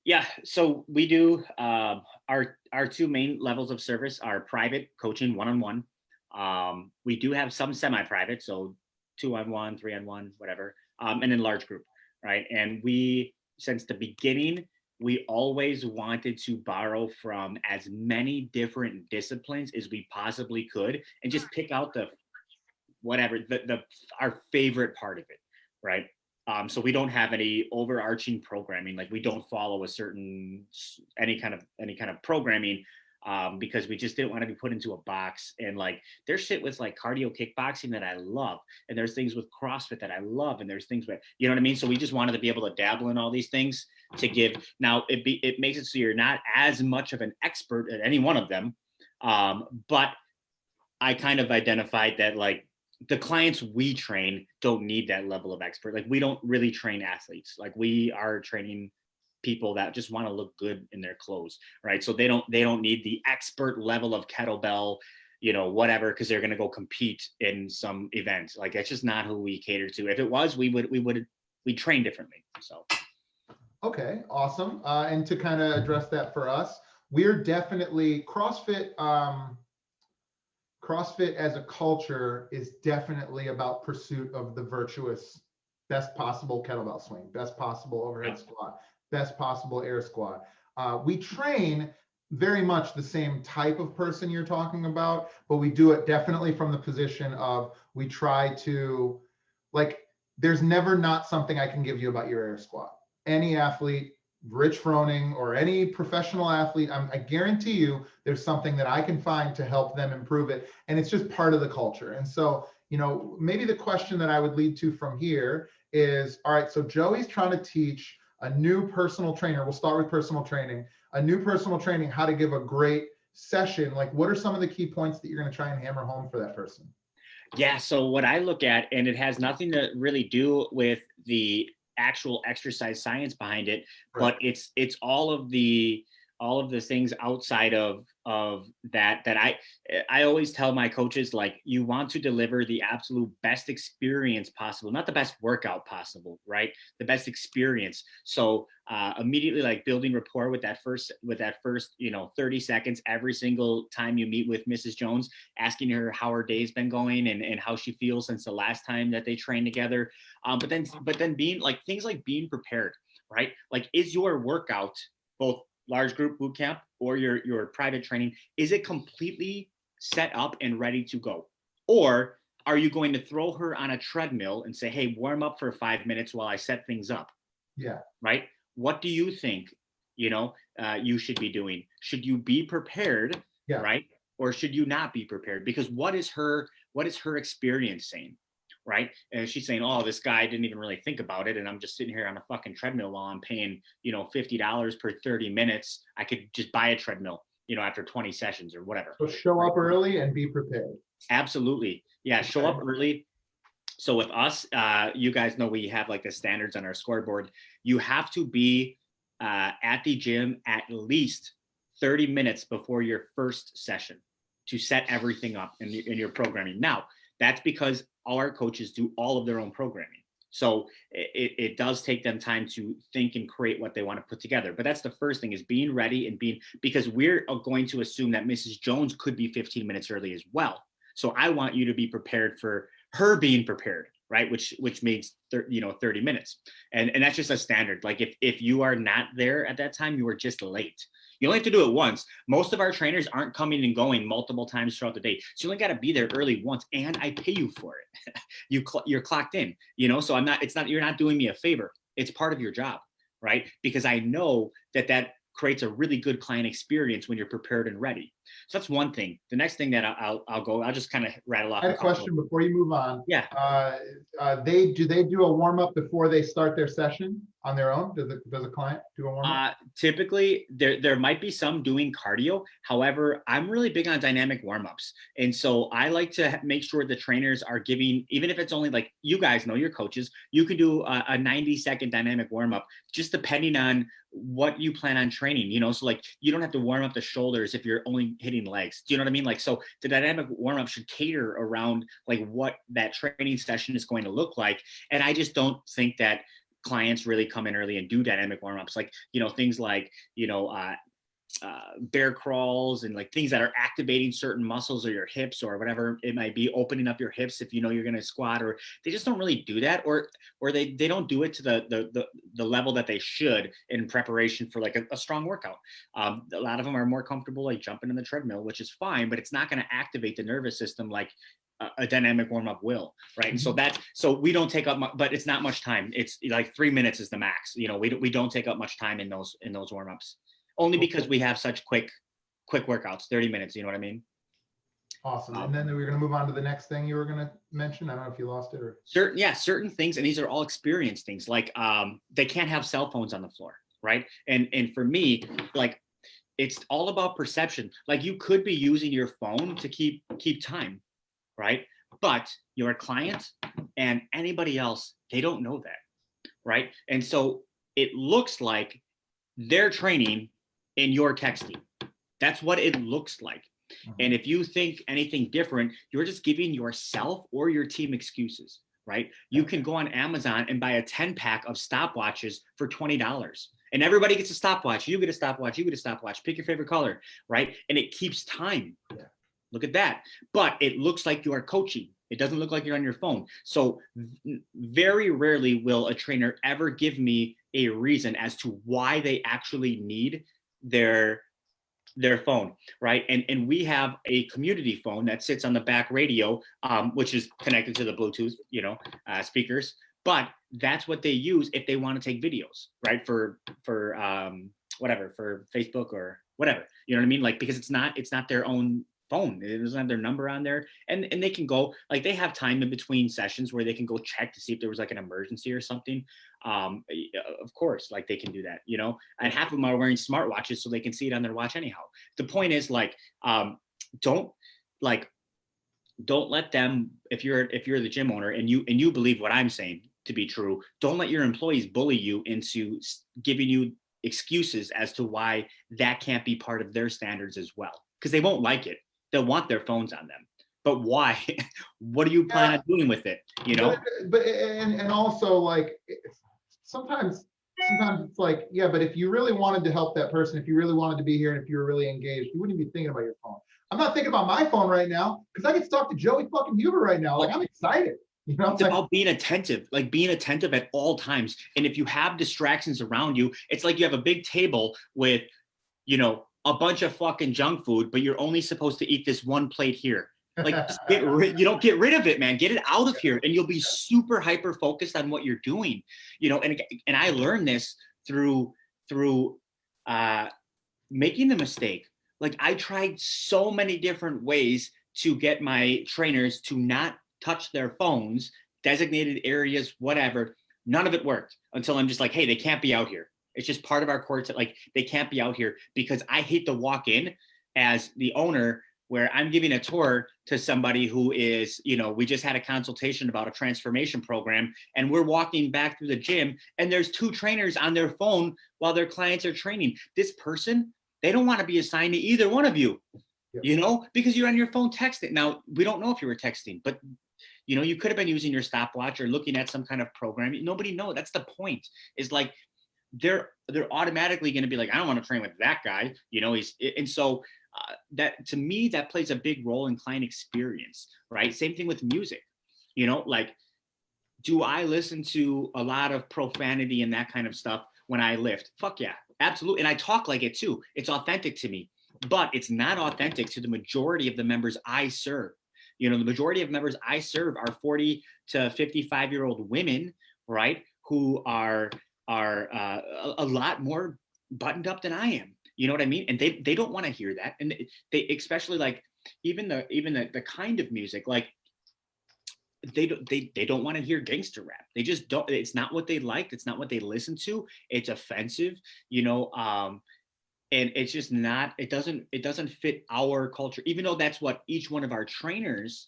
Yeah, so we do our two main levels of service are private coaching, one-on-one. We do have some semi-private, so 2-on-1, 3-on-1, whatever, and then large group, right? And we, since the beginning, we always wanted to borrow from as many different disciplines as we possibly could, and just pick out our favorite part of it, right? So we don't have any overarching programming. We don't follow any kind of programming, because we just didn't want to be put into a box. And there's shit with cardio kickboxing that I love, and there's things with CrossFit that I love, and there's things with, you know what I mean? So we just wanted to be able to dabble in all these things to give. Now it makes it so you're not as much of an expert at any one of them, but I kind of identified that the clients we train don't need that level of expert. We don't really train athletes. We are training people that just want to look good in their clothes, right? So they don't need the expert level of kettlebell, whatever, because they're going to go compete in some event. That's just not who we cater to. If it was, we train differently. So. Okay, awesome. And to kind of address that for us, we're definitely CrossFit. CrossFit as a culture is definitely about pursuit of the virtuous, best possible kettlebell swing, best possible overhead squat, best possible air squat. We train very much the same type of person you're talking about, but we do it definitely from the position of, we try to, there's never not something I can give you about your air squat. Any athlete, Rich Froning or any professional athlete, I guarantee you there's something that I can find to help them improve it. And it's just part of the culture. And so, maybe the question that I would lead to from here is, all right, so Joey's trying to teach a new personal trainer. We'll start with personal training, a new personal training, how to give a great session. What are some of the key points that you're going to try and hammer home for that person? Yeah. So what I look at, and it has nothing to really do with the actual exercise science behind it, right, but it's all of the all of the things outside of that I always tell my coaches, like, you want to deliver the absolute best experience possible, not the best workout possible, right? The best experience. So immediately, like, building rapport with that first 30 seconds every single time you meet with Mrs. Jones, asking her how her day's been going and how she feels since the last time that they trained together. But then being like, things like being prepared, right? Like, is your workout, both large group boot camp or your private training, is it completely set up and ready to go? Or are you going to throw her on a treadmill and say, hey, warm up for 5 minutes while I set things up? Yeah. Right? What do you think, you should be doing? Should you be prepared? Yeah. Right? Or should you not be prepared? Because what is her experience saying? Right? And she's saying, oh, this guy didn't even really think about it, and I'm just sitting here on a fucking treadmill while I'm paying, $50 per 30 minutes. I could just buy a treadmill, after 20 sessions or whatever. So show up early and be prepared. Absolutely. Yeah, show up early. So with us, you guys know we have like the standards on our scoreboard. You have to be at the gym at least 30 minutes before your first session to set everything up in your programming. Now, that's because all our coaches do all of their own programming. So it does take them time to think and create what they want to put together. But that's the first thing, is being ready and because we're going to assume that Mrs. Jones could be 15 minutes early as well. So I want you to be prepared for her being prepared, right? Which means 30 minutes. And that's just a standard. Like, if you are not there at that time, you are just late. You only have to do it once. Most of our trainers aren't coming and going multiple times throughout the day. So you only got to be there early once, and I pay you for it. You're clocked in, so you're not doing me a favor. It's part of your job, right? Because I know that creates a really good client experience when you're prepared and ready. So that's one thing. The next thing that I'll just kind of rattle off. I had a question before you move on. Yeah. Do they do a warm up before they start their session on their own? Does a client do a warm up? Typically, there might be some doing cardio. However, I'm really big on dynamic warm ups, and so I like to make sure the trainers are giving, even if it's only, like, you guys know, your coaches, you can do a 90-second dynamic warm up, just depending on what you plan on training. So, like, you don't have to warm up the shoulders if you're only hitting legs. Do you know what I mean? Like, so the dynamic warm up should cater around like what that training session is going to look like. And I just don't think that clients really come in early and do dynamic warm-ups, like, things like, bear crawls and like things that are activating certain muscles or your hips or whatever it might be, opening up your hips if you're going to squat, or they just don't really do that, or they don't do it to the level that they should in preparation for like a strong workout. A lot of them are more comfortable like jumping in the treadmill, which is fine, but it's not going to activate the nervous system like a dynamic warm-up will, right? Mm-hmm. And so we don't take up but it's not much time. It's like 3 minutes is the max. We don't take up much time in those warm-ups, only because we have such quick workouts, 30 minutes. You know what I mean? Awesome. And then we're going to move on to the next thing you were going to mention. I don't know if you lost it or. Certain things, and these are all experience things. Like they can't have cell phones on the floor, right? And for me, like, it's all about perception. Like, you could be using your phone to keep time, right? But your client and anybody else, they don't know that, right? And so it looks like they're training and you're texting. That's what it looks like. Mm-hmm. And if you think anything different, you're just giving yourself or your team excuses, right? You can go on Amazon and buy a 10-pack of stopwatches for $20. And everybody gets a stopwatch. You get a stopwatch. You get a stopwatch. Pick your favorite color, right? And it keeps time. Yeah. Look at that. But it looks like you are coaching. It doesn't look like you're on your phone. So very rarely will a trainer ever give me a reason as to why they actually need their phone, right? And we have a community phone that sits on the back radio, which is connected to the Bluetooth, speakers. But that's what they use if they want to take videos, right? For whatever, for Facebook or whatever. You know what I mean? Like, because it's not their own phone. It doesn't have their number on there, and they can go, like, they have time in between sessions where they can go check to see if there was like an emergency or something. Of course, like, they can do that, and half of them are wearing smartwatches so they can see it on their watch anyhow. The point is, like, don't let them, if you're the gym owner and you believe what I'm saying to be true, don't let your employees bully you into giving you excuses as to why that can't be part of their standards as well, because they won't like it. They'll want their phones on them, but why? What do you plan on doing with it? You know? But and also like sometimes it's like, yeah, but if you really wanted to help that person, if you really wanted to be here, and if you were really engaged, you wouldn't be thinking about your phone. I'm not thinking about my phone right now because I get to talk to Joey fucking Huber right now. Like, I'm excited. You know, it's about being attentive, like being attentive at all times. And if you have distractions around you, it's like you have a big table with, you know, a bunch of fucking junk food, but you're only supposed to eat this one plate here. Like, you don't get rid of it, man. Get it out of here, and you'll be super hyper focused on what you're doing. You know, and I learned this through making the mistake. Like, I tried so many different ways to get my trainers to not touch their phones, designated areas, whatever. None of it worked until I'm just like, hey, they can't be out here. It's just part of our course. Like, they can't be out here, because I hate to walk in as the owner where I'm giving a tour to somebody who is, you know, we just had a consultation about a transformation program, and we're walking back through the gym and there's 2 trainers on their phone while their clients are training. This person, they don't want to be assigned to either one of you, you know, because you're on your phone texting. Now, we don't know if you were texting, but you know, you could have been using your stopwatch or looking at some kind of program. Nobody knows. That's the point. Is like, they're automatically going to be like, I don't want to train with that guy, you know. And so that, to me, that plays a big role in client experience, right? Same thing with music, you know, like, do I listen to a lot of profanity and that kind of stuff when I lift? Fuck yeah, absolutely. And I talk like it too. It's authentic to me, but it's not authentic to the majority of the members I serve. You know, the majority of members I serve are 40 to 55-year-old women, right? Who are a lot more buttoned up than I am. You know what I mean? And they don't want to hear that. And they especially like even the kind of music, like, they don't want to hear gangster rap. They just don't. It's not what they like. It's not what they listen to. It's offensive, you know. And it's just not. It doesn't fit our culture. Even though that's what each one of our trainers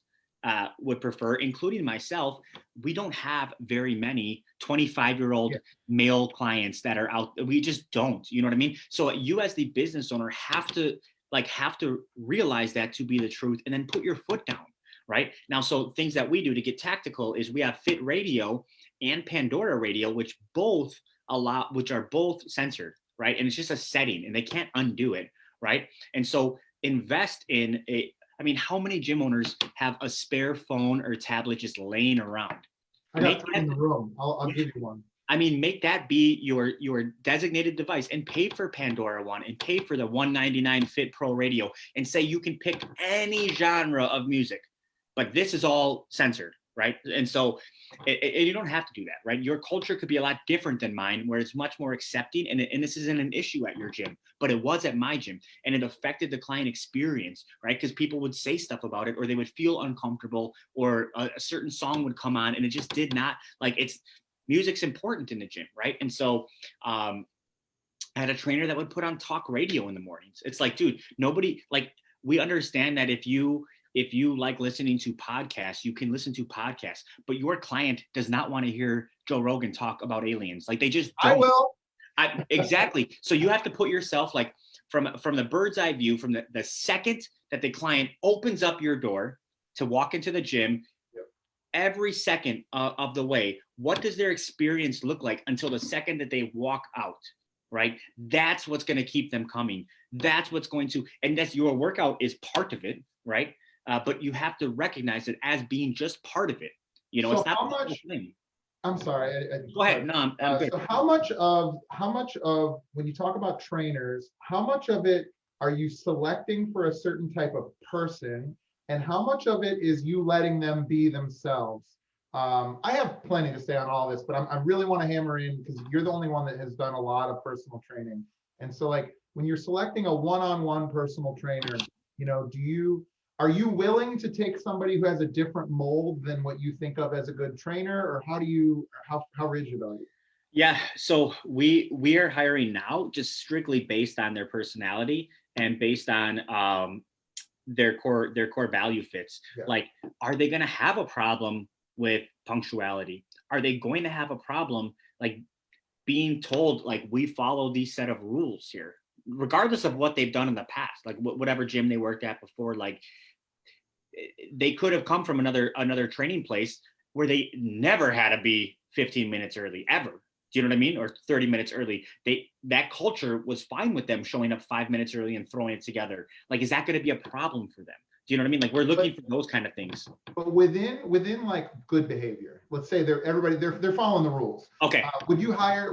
would prefer, including myself. We don't have very many 25-year-old male clients that are out. We just don't. You know what I mean? So you, as the business owner, have to realize that to be the truth, and then put your foot down. Right now, so things that we do to get tactical is we have Fit Radio and Pandora Radio, which are both censored, right? And it's just a setting, and they can't undo it, right? And so invest in I mean, how many gym owners have a spare phone or tablet just laying around? I got 3 in the room. I'll give you one. I mean, make that be your designated device, and pay for Pandora One, and pay for the $199 Fit Pro Radio, and say you can pick any genre of music, but this is all censored, right? And so you don't have to do that, right? Your culture could be a lot different than mine, where it's much more accepting, and this isn't an issue at your gym, but it was at my gym, and it affected the client experience, right? Because people would say stuff about it, or they would feel uncomfortable, or a certain song would come on, and it just did not, like, music's important in the gym, right? And so I had a trainer that would put on talk radio in the mornings. It's like, dude, we understand that if you like listening to podcasts, you can listen to podcasts, but your client does not want to hear Joe Rogan talk about aliens. Like, they just don't. I will. Exactly. So you have to put yourself, like, from the bird's eye view, from the second that the client opens up your door to walk into the gym, every second of the way, what does their experience look like until the second that they walk out, right? That's what's going to keep them coming. That's what's going to, and that's, your workout is part of it, right? But you have to recognize it as being just part of it. You know, so it's not how much. I'm sorry. Go ahead. No, I'm good. So how much of when you talk about trainers, how much of it are you selecting for a certain type of person, and how much of it is you letting them be themselves? I have plenty to say on all this, but I really want to hammer in, because you're the only one that has done a lot of personal training. And so, like, when you're selecting a one-on-one personal trainer, you know, are you willing to take somebody who has a different mold than what you think of as a good trainer, or how rigid are you? Yeah, so we are hiring now just strictly based on their personality and based on their core value fits. Yeah. Like, are they going to have a problem with punctuality? Are they going to have a problem, like, being told like we follow these set of rules here, regardless of what they've done in the past, like whatever gym they worked at before. Like they could have come from another training place where they never had to be 15 minutes early ever. Do you know what I mean? Or 30 minutes early. That culture was fine with them showing up 5 minutes early and throwing it together. Like, is that going to be a problem for them? Do you know what I mean? Like, we're looking for those kind of things. But within like good behavior, let's say they're following the rules. Okay. Would you hire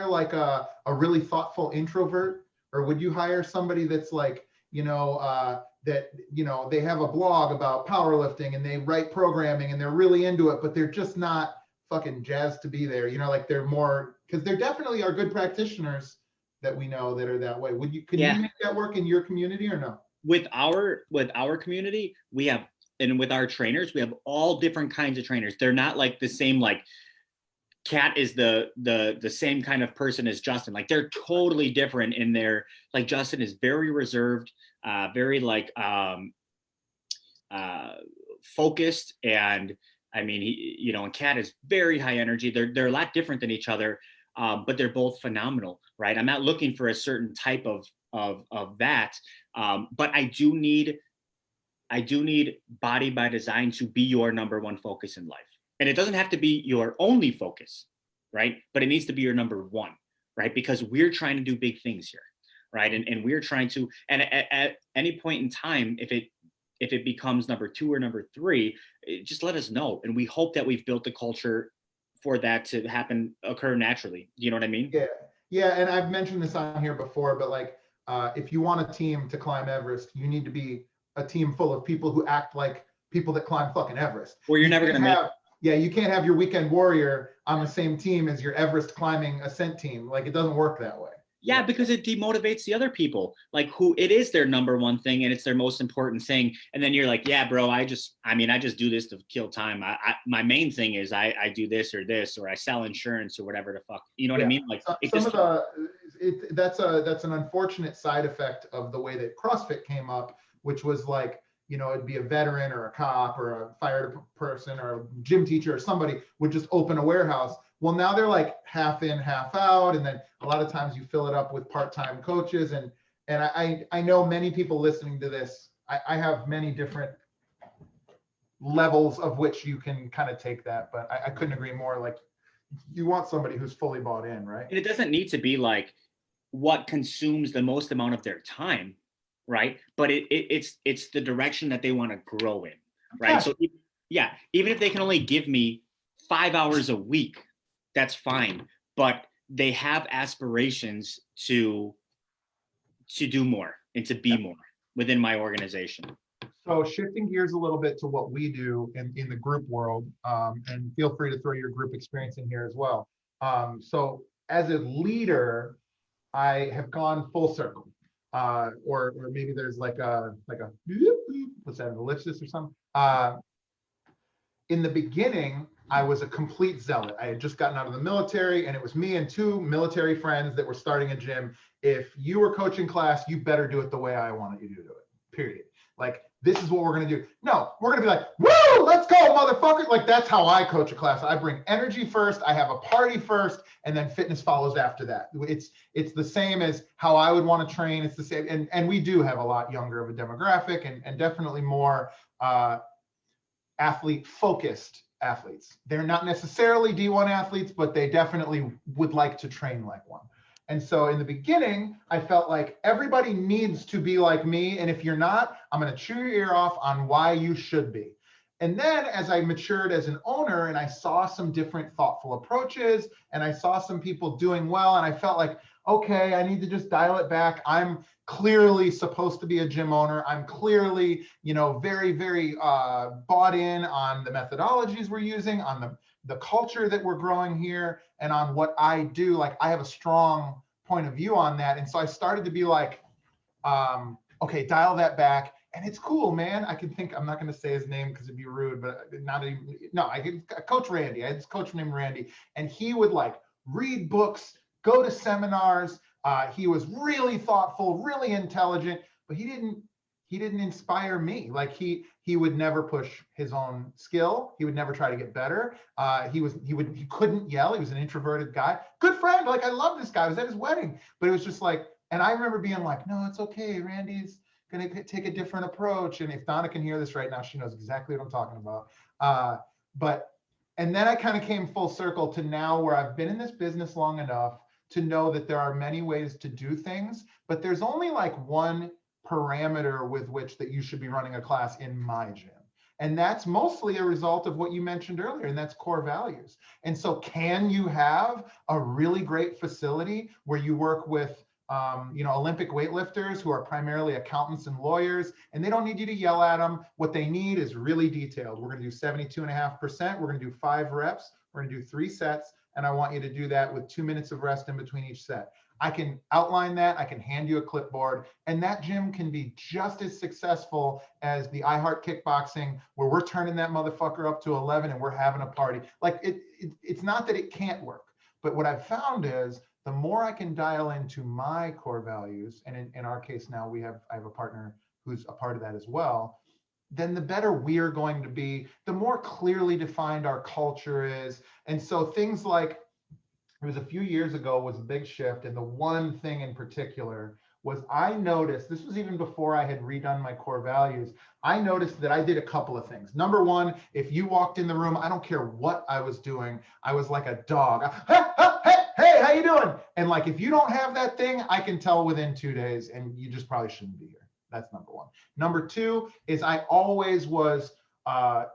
like a really thoughtful introvert, or would you hire somebody that's like, that, they have a blog about powerlifting and they write programming and they're really into it, but they're just not fucking jazzed to be there, like they're more, because there definitely are good practitioners that we know that are that way. Can you make that work in your community or no? With our community, we have, and with our trainers, we have all different kinds of trainers. They're not like the same, like Kat is the same kind of person as Justin. Like they're totally different in their, like Justin is very reserved, very like focused, and I mean he, and Kat is very high energy. They're a lot different than each other, but they're both phenomenal, right? I'm not looking for a certain type of that, but I do need Body by Design to be your number one focus in life. And it doesn't have to be your only focus, right? But it needs to be your number one, right? Because we're trying to do big things here, right? And we're trying to, and at any point in time, if it becomes number two or number three, just let us know. And we hope that we've built the culture for that to occur naturally. You know what I mean? Yeah. Yeah. And I've mentioned this on here before, but like, if you want a team to climb Everest, you need to be a team full of people who act like people that climb fucking Everest. Or you're never going to make. Yeah, you can't have your weekend warrior on the same team as your Everest climbing ascent team. Like, it doesn't work that way. Yeah, because it demotivates the other people, like who it is their number one thing and it's their most important thing. And then you're like, yeah, bro, I just do this to kill time. My main thing is I do this, or I sell insurance or whatever the fuck. You know what I mean? Like that's an unfortunate side effect of the way that CrossFit came up, which was like, it'd be a veteran or a cop or a fire person or a gym teacher or somebody would just open a warehouse. Well, now they're like half in, half out. And then a lot of times you fill it up with part-time coaches. And I know many people listening to this, I have many different levels of which you can kind of take that, but I couldn't agree more. Like, you want somebody who's fully bought in, right? And it doesn't need to be like what consumes the most amount of their time, right? But it's the direction that they want to grow in, right? Yeah. So yeah, even if they can only give me 5 hours a week, that's fine. But they have aspirations to do more and to be more within my organization. So shifting gears a little bit to what we do in the group world, and feel free to throw your group experience in here as well. So as a leader, I have gone full circle. Or maybe there's like a what's that, an ellipsis or something. In the beginning, I was a complete zealot. I had just gotten out of the military, and it was me and 2 military friends that were starting a gym. If you were coaching class, you better do it the way I wanted you to do it, period. Like, this is what we're going to do. No, we're going to be like, woo, let's go, motherfucker. Like, that's how I coach a class. I bring energy first. I have a party first, and then fitness follows after that. It's the same as how I would want to train. It's the same. And we do have a lot younger of a demographic, and definitely more athlete focused athletes. They're not necessarily D1 athletes, but they definitely would like to train like one. And so in the beginning, I felt like everybody needs to be like me. And if you're not, I'm going to chew your ear off on why you should be. And then as I matured as an owner and I saw some different thoughtful approaches and I saw some people doing well, and I felt like, okay, I need to just dial it back. I'm clearly supposed to be a gym owner. I'm clearly, very, very bought in on the methodologies we're using, on the culture that we're growing here, and on what I do. Like, I have a strong point of view on that. And so I started to be like, okay, dial that back. And it's cool, man. I'm not going to say his name because it'd be rude, but Coach Randy. I had this coach named Randy, and he would like read books, go to seminars. He was really thoughtful, really intelligent, but he he didn't inspire me. Like he would never push his own skill. He would never try to get better. He couldn't yell. He was an introverted guy. Good friend. Like I love this guy. I was at his wedding, but it was just like, and I remember being like, no, it's okay. Randy's gonna take a different approach. And if Donna can hear this right now, she knows exactly what I'm talking about. But and then I kind of came full circle to now where I've been in this business long enough to know that there are many ways to do things, but there's only like one parameter with which that you should be running a class in my gym. And that's mostly a result of what you mentioned earlier, and that's core values. And so can you have a really great facility where you work with Olympic weightlifters who are primarily accountants and lawyers, and they don't need you to yell at them. What they need is really detailed. We're going to do 72.5%. We're going to do 5 reps. We're going to do 3 sets. And I want you to do that with 2 minutes of rest in between each set. I can outline that. I can hand you a clipboard, and that gym can be just as successful as the iHeart Kickboxing, where we're turning that motherfucker up to 11 and we're having a party. Like it's not that it can't work, but what I've found is the more I can dial into my core values, and in our case now I have a partner who's a part of that as well, then the better we're going to be, the more clearly defined our culture is. And so things like, it was a few years ago, was a big shift. And the one thing in particular was I noticed, this was even before I had redone my core values, I noticed that I did a couple of things. Number one, if you walked in the room, I don't care what I was doing, I was like a dog. Hey, how you doing? And like, if you don't have that thing, I can tell within 2 days, and you just probably shouldn't be here. That's number one. Number two is I always was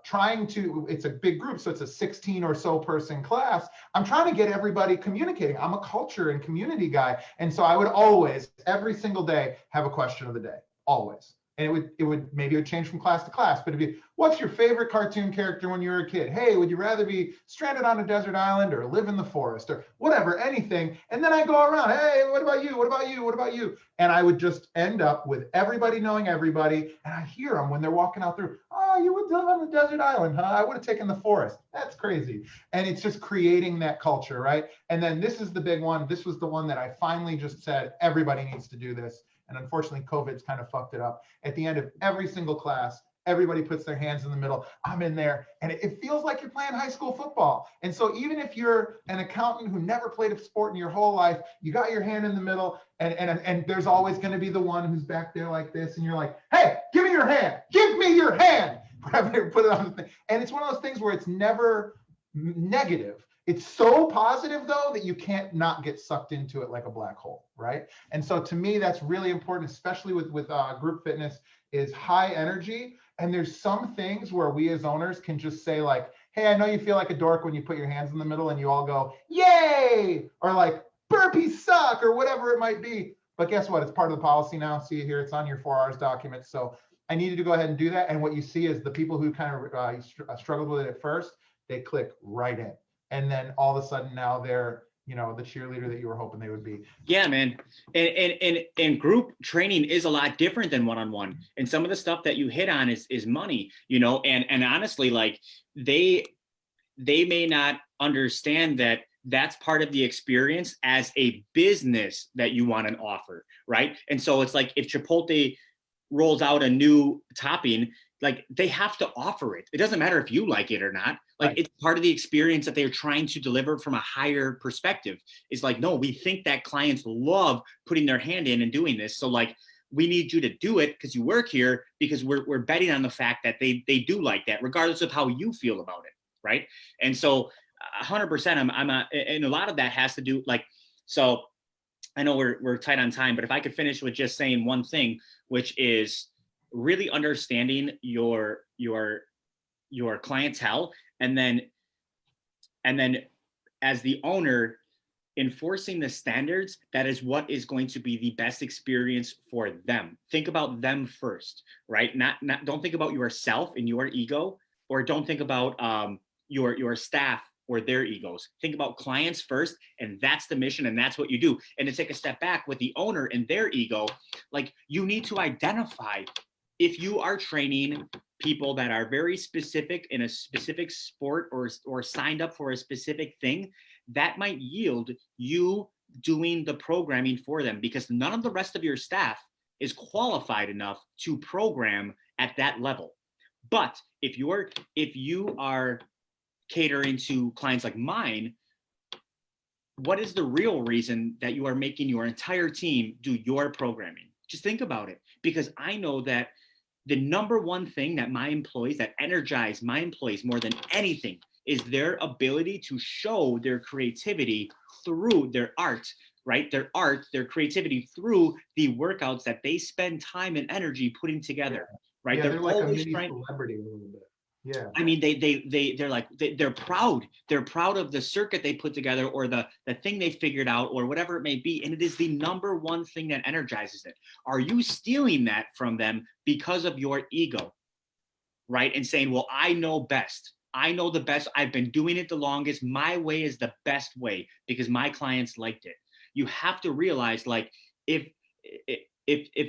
trying to, it's a big group, so it's a 16 or so person class. I'm trying to get everybody communicating. I'm a culture and community guy. And so I would always, every single day, have a question of the day, always. And it would change from class to class, but it'd be, what's your favorite cartoon character when you were a kid? Hey, would you rather be stranded on a desert island or live in the forest or whatever, anything? And then I go around, hey, what about you? What about you? What about you? And I would just end up with everybody knowing everybody. And I hear them when they're walking out through, oh, you would live on the desert island, huh? I would have taken the forest. That's crazy. And it's just creating that culture, right? And then this is the big one. This was the one that I finally just said, everybody needs to do this. And unfortunately, COVID's kind of fucked it up. At the end of every single class, everybody puts their hands in the middle. I'm in there, and it feels like you're playing high school football. And so even if you're an accountant who never played a sport in your whole life, you got your hand in the middle, and there's always going to be the one who's back there like this, and you're like, hey, give me your hand. Give me your hand. Put it on the thing. And it's one of those things where it's never negative. It's so positive, though, that you can't not get sucked into it like a black hole, right? And so to me, that's really important, especially with group fitness, is high energy. And there's some things where we as owners can just say like, hey, I know you feel like a dork when you put your hands in the middle and you all go, yay, or like, burpees suck, or whatever it might be. But guess what? It's part of the policy now. See it here, it's on your 4 hours document. So I needed to go ahead and do that. And what you see is the people who kind of struggled with it at first, they click right in. And then all of a sudden now they're, the cheerleader that you were hoping they would be. Yeah, man. And group training is a lot different than one-on-one. And some of the stuff that you hit on is money, and honestly, like they may not understand that that's part of the experience as a business that you want to offer, right? And so it's like if Chipotle rolls out a new topping, like they have to offer it. It doesn't matter if you like it or not. Like right. It's part of the experience that they're trying to deliver from a higher perspective. It's like, no, we think that clients love putting their hand in and doing this. So like, we need you to do it because you work here, because we're betting on the fact that they do like that, regardless of how you feel about it, right? And so 100%, and a lot of that has to do like, so I know we're tight on time, but if I could finish with just saying one thing, which is really understanding your clientele, and then as the owner, enforcing the standards, that is what is going to be the best experience for them. Think about them first, right? Not don't think about yourself and your ego, or don't think about your staff or their egos. Think about clients first, and that's the mission, and that's what you do. And to take a step back with the owner and their ego, like you need to identify if you are training people that are very specific in a specific sport or signed up for a specific thing, that might yield you doing the programming for them, because none of the rest of your staff is qualified enough to program at that level. But if you are catering to clients like mine, what is the real reason that you are making your entire team do your programming? Just think about it, because I know that the number one thing that energize my employees more than anything is their ability to show their creativity through their art, right? Their creativity through the workouts that they spend time and energy putting together, right? Yeah, they're like a mini celebrity a little bit. Yeah. I mean, they're proud. They're proud of the circuit they put together, or the thing they figured out, or whatever it may be. And it is the number one thing that energizes it. Are you stealing that from them because of your ego, right? And saying, well, I know best. I know the best. I've been doing it the longest. My way is the best way because my clients liked it. You have to realize, like, if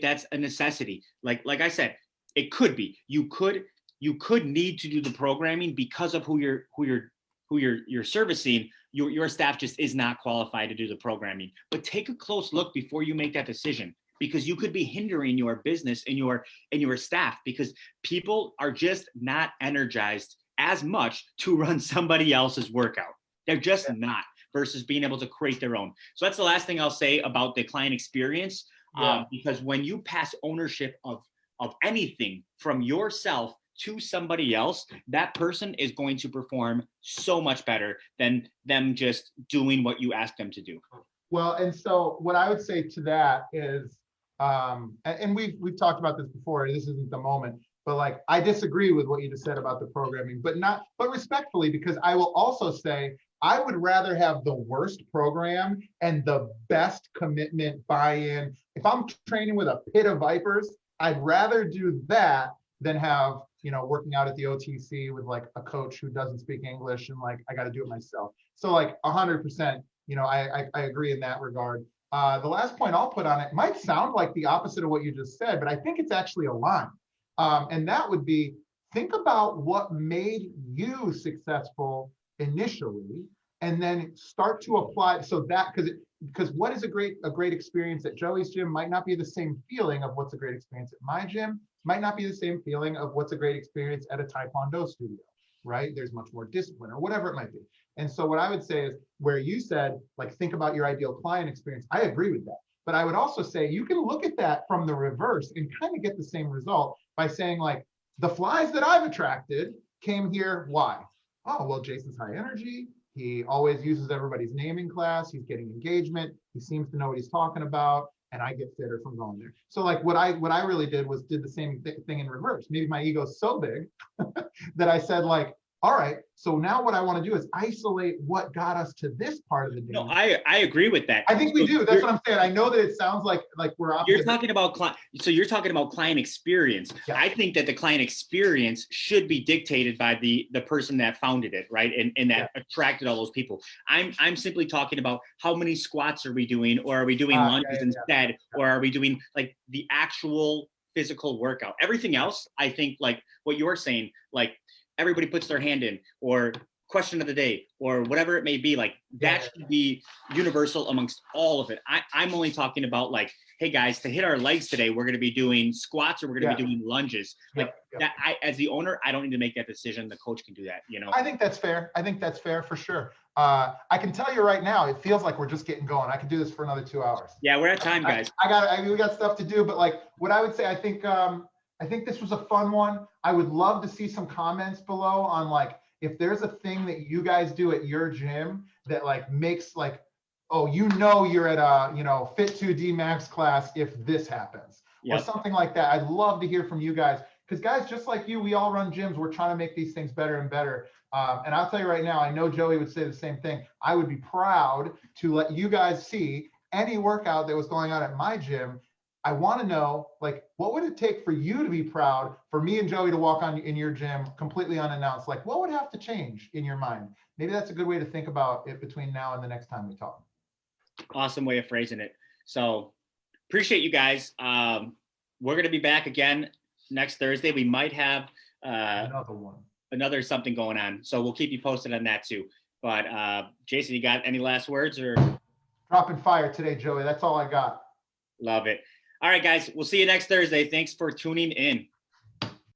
that's a necessity, like I said, it could be. You could need to do the programming because of who you're servicing. Your staff just is not qualified to do the programming. But take a close look before you make that decision, because you could be hindering your business and your staff, because people are just not energized as much to run somebody else's workout. They're just not, versus being able to create their own. So that's the last thing I'll say about the client experience, because when you pass ownership of anything from yourself to somebody else, that person is going to perform so much better than them just doing what you ask them to do. Well, and so what I would say to that is, and we've talked about this before, this isn't the moment, but like, I disagree with what you just said about the programming, but respectfully, because I will also say, I would rather have the worst program and the best commitment buy-in. If I'm training with a pit of vipers, I'd rather do that than have, working out at the OTC with like a coach who doesn't speak English and like, I got to do it myself. So like 100%, I agree in that regard. The last point I'll put on it might sound like the opposite of what you just said, but I think it's actually aligned. And that would be, think about what made you successful initially, and then start to apply. So that, because what is a great experience at Joey's gym might not be the same feeling of what's a great experience at my gym, might not be the same feeling of what's a great experience at a Taekwondo studio, right? There's much more discipline or whatever it might be. And so what I would say is, where you said, like, think about your ideal client experience, I agree with that. But I would also say you can look at that from the reverse and kind of get the same result by saying, like, the flies that I've attracted came here, why? Oh, well, Jason's high energy. He always uses everybody's name in class. He's getting engagement. He seems to know what he's talking about. And I get fitter from going there. So like what I really did was did the same thing in reverse. Maybe my ego's so big that I said, like, all right, so now what I want to do is isolate what got us to this part of the day. No, I agree with that. I think we do. That's what I'm saying. I know that it sounds like we're opposite. You're talking about client experience. Yeah. I think that the client experience should be dictated by the person that founded it, right? And that attracted all those people. I'm simply talking about how many squats are we doing, or are we doing lunges instead, or are we doing like the actual physical workout? Everything else, I think, like what you're saying, like, everybody puts their hand in, or question of the day, or whatever it may be, like that should be universal amongst all of it. I'm only talking about, like, hey guys, to hit our legs today, we're going to be doing squats, or we're going to be doing lunges. Like that, as the owner, I don't need to make that decision. The coach can do that, I think that's fair. I think that's fair for sure. I can tell you right now, it feels like we're just getting going. I could do this for another 2 hours. Yeah, we're at time, guys. We got stuff to do, but like what I would say, I think this was a fun one. I would love to see some comments below on, like, if there's a thing that you guys do at your gym that like makes, like, oh, you're at a, Fit2D Max class if this happens, or something like that. I'd love to hear from you guys, because guys, just like you, we all run gyms. We're trying to make these things better and better. And I'll tell you right now, I know Joey would say the same thing. I would be proud to let you guys see any workout that was going on at my gym. I want to know, like, what would it take for you to be proud, for me and Joey to walk on in your gym completely unannounced? Like, what would have to change in your mind? Maybe that's a good way to think about it between now and the next time we talk. Awesome way of phrasing it. So appreciate you guys. We're going to be back again next Thursday. We might have another something going on. So we'll keep you posted on that too. But Jason, you got any last words? Or dropping fire today, Joey? That's all I got. Love it. All right, guys, we'll see you next Thursday. Thanks for tuning in.